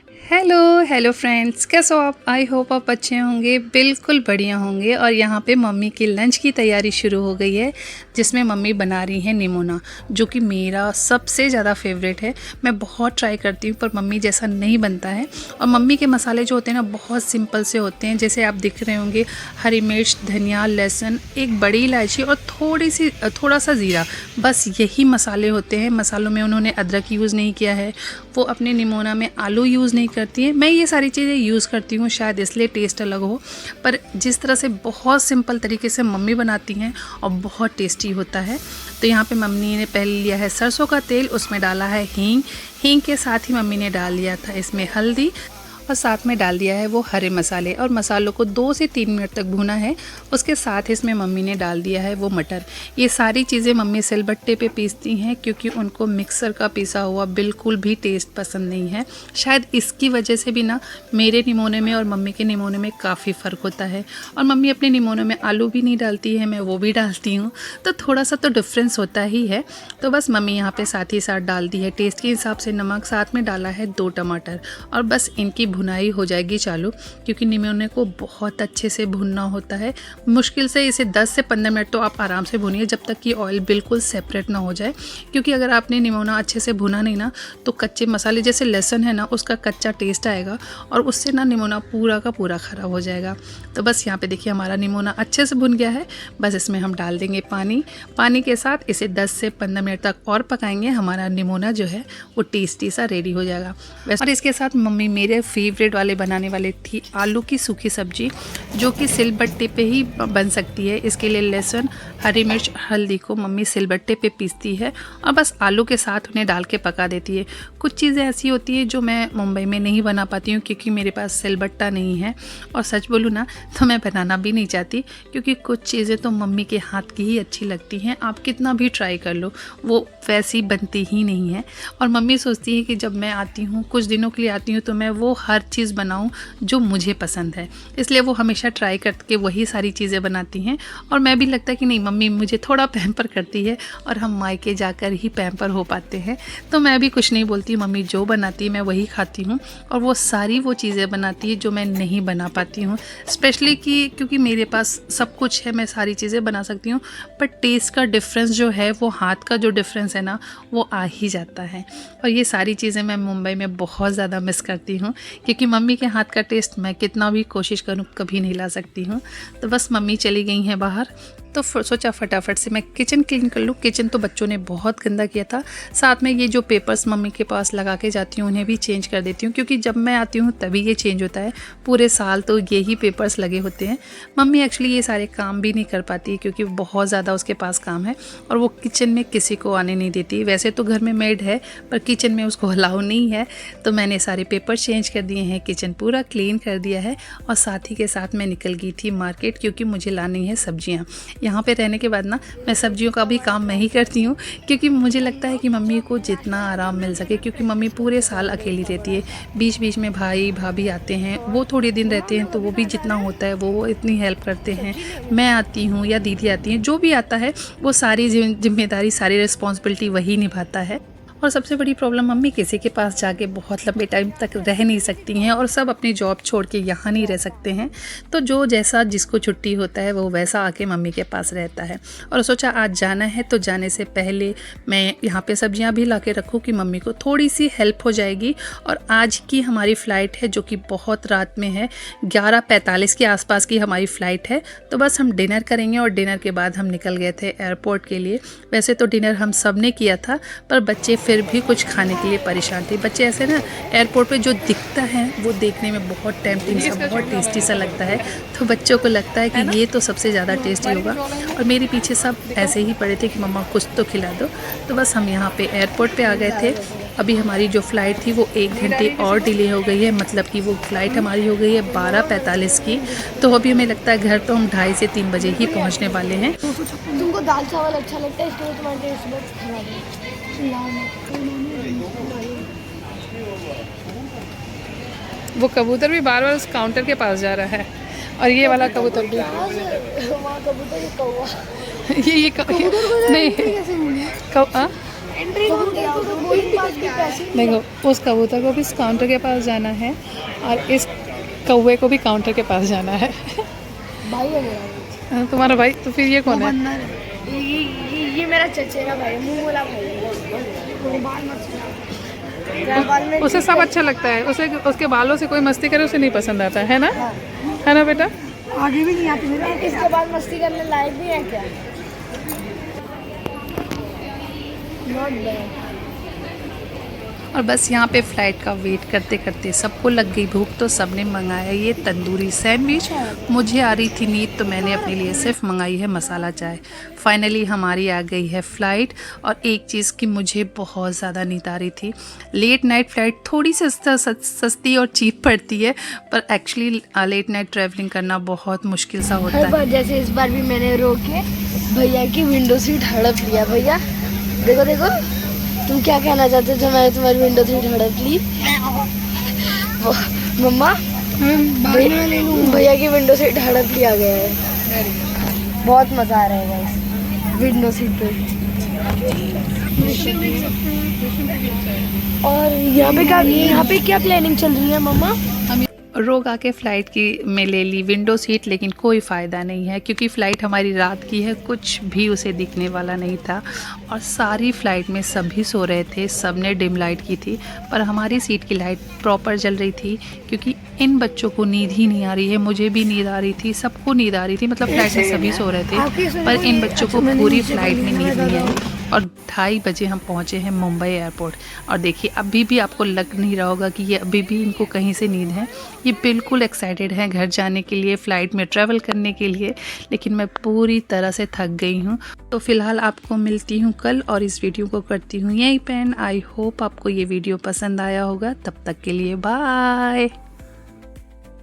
Hello hello friends, कैसे हो आप? आई होप आप अच्छे होंगे, बिल्कुल बढ़िया होंगे। और यहाँ पे मम्मी की लंच की तैयारी शुरू हो गई है, जिसमें मम्मी बना रही हैं निमोना, जो कि मेरा सबसे ज़्यादा फेवरेट है। मैं बहुत ट्राई करती हूँ पर मम्मी जैसा नहीं बनता है। और मम्मी के मसाले जो होते हैं ना, बहुत सिंपल से होते हैं। जैसे आप दिख रहे होंगे, हरी मिर्च, धनिया, लहसुन, एक बड़ी इलायची और थोड़ा सा ज़ीरा, बस यही मसाले होते हैं। मसालों में उन्होंने अदरक यूज़ नहीं किया है। वो अपने निमोना में आलू यूज़ नहीं करती है। मैं ये सारी चीज़ें यूज़ करती हूँ, शायद इसलिए टेस्ट अलग हो। पर जिस तरह से बहुत सिंपल तरीके से मम्मी बनाती हैं और बहुत टेस्टी होता है। तो यहाँ पे मम्मी ने पहले लिया है सरसों का तेल, उसमें डाला है हींग। हींग के साथ ही मम्मी ने डाल लिया था इसमें हल्दी, और साथ में डाल दिया है वो हरे मसाले। और मसालों को 2 से 3 मिनट तक भुना है। उसके साथ इसमें मम्मी ने डाल दिया है वो मटर। ये सारी चीज़ें मम्मी सिलबट्टे पे पीसती हैं, क्योंकि उनको मिक्सर का पीसा हुआ बिल्कुल भी टेस्ट पसंद नहीं है। शायद इसकी वजह से भी ना, मेरे निमोने में और मम्मी के निमोने में काफ़ी फ़र्क होता है। और मम्मी अपने निमोने में आलू भी नहीं डालती है, मैं वो भी डालती हूँ, तो थोड़ा सा तो डिफरेंस होता ही है। तो बस मम्मी यहाँ पे साथ ही साथ डाल दी है टेस्ट के हिसाब से नमक, साथ में डाला है 2 टमाटर। और बस इनकी भुनाई हो जाएगी चालू, क्योंकि निमोने को बहुत अच्छे से भुनना होता है। मुश्किल से इसे 10 से 15 मिनट तो आप आराम से भुनिए, जब तक कि ऑयल बिल्कुल सेपरेट ना हो जाए। क्योंकि अगर आपने निमोना अच्छे से भुना नहीं ना, तो कच्चे मसाले जैसे लहसुन है ना, उसका कच्चा टेस्ट आएगा और उससे ना निमोना पूरा का पूरा ख़राब हो जाएगा। तो बस यहाँ पे देखिए हमारा निमोना अच्छे से भुन गया है। बस इसमें हम डाल देंगे पानी। पानी के साथ इसे 10 से 15 मिनट तक और पकाएंगे। हमारा निमोना जो है वो टेस्टी सा रेडी हो जाएगा। और इसके साथ मम्मी मेरे फेवरेट वाले बनाने वाले थी आलू की सूखी सब्जी, जो कि सिलबट्टे पे ही बन सकती है। इसके लिए लहसुन, हरी मिर्च, हल्दी को मम्मी सिलबट्टे पे पीसती है और बस आलू के साथ उन्हें डाल के पका देती है। कुछ चीज़ें ऐसी होती हैं जो मैं मुंबई में नहीं बना पाती हूँ, क्योंकि मेरे पास सिलबट्टा नहीं है। और सच बोलूँ ना, तो मैं बनाना भी नहीं चाहती, क्योंकि कुछ चीज़ें तो मम्मी के हाथ की ही अच्छी लगती हैं। आप कितना भी ट्राई कर लो, वो वैसी बनती ही नहीं है। और मम्मी सोचती है कि जब मैं आती हूँ, कुछ दिनों के लिए आती हूँ, तो मैं वो हर चीज़ बनाऊँ जो मुझे पसंद है। इसलिए वो हमेशा ट्राई करके वही सारी चीज़ें बनाती हैं। और मैं भी लगता है कि नहीं, मम्मी मुझे थोड़ा पैम्पर करती है और हम मायके जाकर ही पैम्पर हो पाते हैं। तो मैं भी कुछ नहीं बोलती, मम्मी जो बनाती है मैं वही खाती हूँ। और वो सारी वो चीज़ें बनाती है जो मैं नहीं बना पाती हूँ, स्पेशली कि क्योंकि मेरे पास सब कुछ है, मैं सारी चीज़ें बना सकती हूँ, पर टेस्ट का डिफरेंस जो है, वो हाथ का जो डिफरेंस है ना, वो आ ही जाता है। और ये सारी चीज़ें मैं मुंबई में बहुत ज़्यादा मिस करती हूँ, क्योंकि मम्मी के हाथ का टेस्ट मैं कितना भी कोशिश करूँ कभी नहीं ला सकती हूँ। तो बस मम्मी चली गई हैं बाहर, तो सोचा फटाफट से मैं किचन क्लीन कर लूँ। किचन तो बच्चों ने बहुत गंदा किया था। साथ में ये जो पेपर्स मम्मी के पास लगा के जाती हूँ, उन्हें भी चेंज कर देती हूँ, क्योंकि जब मैं आती हूँ तभी ये चेंज होता है। पूरे साल तो यही पेपर्स लगे होते हैं। मम्मी एक्चुअली ये सारे काम भी नहीं कर पाती, क्योंकि बहुत ज़्यादा उसके पास काम है और वो किचन में किसी को आने नहीं देती। वैसे तो घर में मेड है, पर किचन में उसको अलाउ नहीं है। तो मैंने सारे पेपर चेंज कर दिए हैं, किचन पूरा क्लीन कर दिया है। और साथ ही के साथ मैं निकल गई थी मार्केट, क्योंकि मुझे लानी है सब्जियाँ। यहाँ पे रहने के बाद ना, मैं सब्जियों का भी काम मैं ही करती हूँ, क्योंकि मुझे लगता है कि मम्मी को जितना आराम मिल सके, क्योंकि मम्मी पूरे साल अकेली रहती है। बीच बीच में भाई भाभी आते हैं, वो थोड़े दिन रहते हैं, तो वो भी जितना होता है वो इतनी हेल्प करते हैं। मैं आती हूँ या दीदी आती हैं, जो भी आता है वो सारी जिम्मेदारी, सारी रिस्पॉन्सिबिलिटी वही निभाता है। और सबसे बड़ी प्रॉब्लम, मम्मी किसी के पास जाके बहुत लंबे टाइम तक रह नहीं सकती हैं, और सब अपनी जॉब छोड़ के यहाँ नहीं रह सकते हैं। तो जो जैसा जिसको छुट्टी होता है, वो वैसा आके मम्मी के पास रहता है। और सोचा आज जाना है, तो जाने से पहले मैं यहाँ पे सब्जियाँ भी ला के रखूँ, कि मम्मी को थोड़ी सी हेल्प हो जाएगी। और आज की हमारी फ़्लाइट है, जो कि बहुत रात में है, 11:45 के आसपास की हमारी फ़्लाइट है। तो बस हम डिनर करेंगे, और डिनर के बाद हम निकल गए थे एयरपोर्ट के लिए। वैसे तो डिनर हम सब ने किया था, पर बच्चे फिर भी कुछ खाने के लिए परेशान थे। बच्चे ऐसे ना, एयरपोर्ट पे जो दिखता है वो देखने में बहुत टेम्पटिंग सा, बहुत टेस्टी सा लगता है। तो बच्चों को लगता है कि ये तो सबसे ज़्यादा टेस्टी होगा। और मेरे पीछे सब ऐसे ही पड़े थे कि मम्मा कुछ तो खिला दो। तो बस हम यहाँ पे एयरपोर्ट पे आ गए थे। अभी हमारी जो फ़्लाइट थी वो 1 घंटे और डिले हो गई है, मतलब कि वो फ़्लाइट हमारी हो गई है 12:45 की। तो अभी हमें लगता है घर तो हम 2:30 से 3 बजे ही पहुँचने वाले हैं। तुमको दाल चावल अच्छा लगता है, इसलिए तुम्हारे टेस्ट बड्स खराब है। वो कबूतर भी बार बार उस काउंटर के पास जा रहा है, और ये वाला कबूतर भी वहाँ कबूतर ही कौवा। ये नहीं कैसे कौ, एंट्री तो बोर्डिंग पास के पैसे देखो उस कबूतर को भी इस काउंटर के पास जाना है और इस कौवे को भी काउंटर के पास जाना है। भाई है मेरा, तुम्हारा भाई? तो फिर ये कौन है? बंदर है। ये मेरा चचेरा भाई, मुंह वाला भाई है। वो बाल मत छुड़ा। बाल में उसे सब अच्छा लगता है, उसे उसके बालों से कोई मस्ती करे उसे नहीं पसंद आता है ना? है ना बेटा? आगे भी नहीं आती मेरा। इसके बाद मस्ती करने लायक भी है क्या? Not bad. और बस यहाँ पे फ़्लाइट का वेट करते करते सबको लग गई भूख, तो सबने मंगाया ये तंदूरी सैंडविच। मुझे आ रही थी नींद तो मैंने अपने लिए सिर्फ मंगाई है मसाला चाय। फाइनली हमारी आ गई है फ़्लाइट। और एक चीज़ की मुझे बहुत ज़्यादा नींद आ रही थी। लेट नाइट फ़्लाइट थोड़ी सस्ती और चीप पड़ती है, पर एक्चुअली लेट नाइट ट्रैवलिंग करना बहुत मुश्किल सा होता हर है। बार जैसे इस बार भी मैंने रोक के भैया की विंडो सीट हड़प लिया। भैया देखो देखो, तुम क्या कहना चाहते हो जो मैंने तुम्हारी विंडो सीट हड़प ली? मम्मा भैया की विंडो सीट हड़प लिया गया है। बहुत मज़ा आ रहा है गाइस विंडो सीट पे। और यहाँ पे क्या प्लानिंग चल रही है मम्मा? रोग आके फ़्लाइट की में ले ली विंडो सीट, लेकिन कोई फ़ायदा नहीं है क्योंकि फ़्लाइट हमारी रात की है, कुछ भी उसे दिखने वाला नहीं था। और सारी फ़्लाइट में सभी सो रहे थे, सब ने डिम लाइट की थी, पर हमारी सीट की लाइट प्रॉपर जल रही थी क्योंकि इन बच्चों को नींद ही नहीं आ रही है। मुझे भी नींद आ रही थी, सबको नींद आ रही थी, मतलब फ़्लाइट में सभी सो रहे थे, पर इन बच्चों को पूरी फ़्लाइट में नींद नहीं आई। और 2:30 बजे हम पहुँचे हैं मुंबई एयरपोर्ट। और देखिए अभी भी आपको लग नहीं रहा होगा कि ये अभी भी इनको कहीं से नींद है। ये बिल्कुल एक्साइटेड हैं घर जाने के लिए, फ़्लाइट में ट्रैवल करने के लिए, लेकिन मैं पूरी तरह से थक गई हूँ। तो फ़िलहाल आपको मिलती हूँ कल और इस वीडियो को करती हूँ यहीं पे एंड। आई होप आपको ये वीडियो पसंद आया होगा। तब तक के लिए बाय।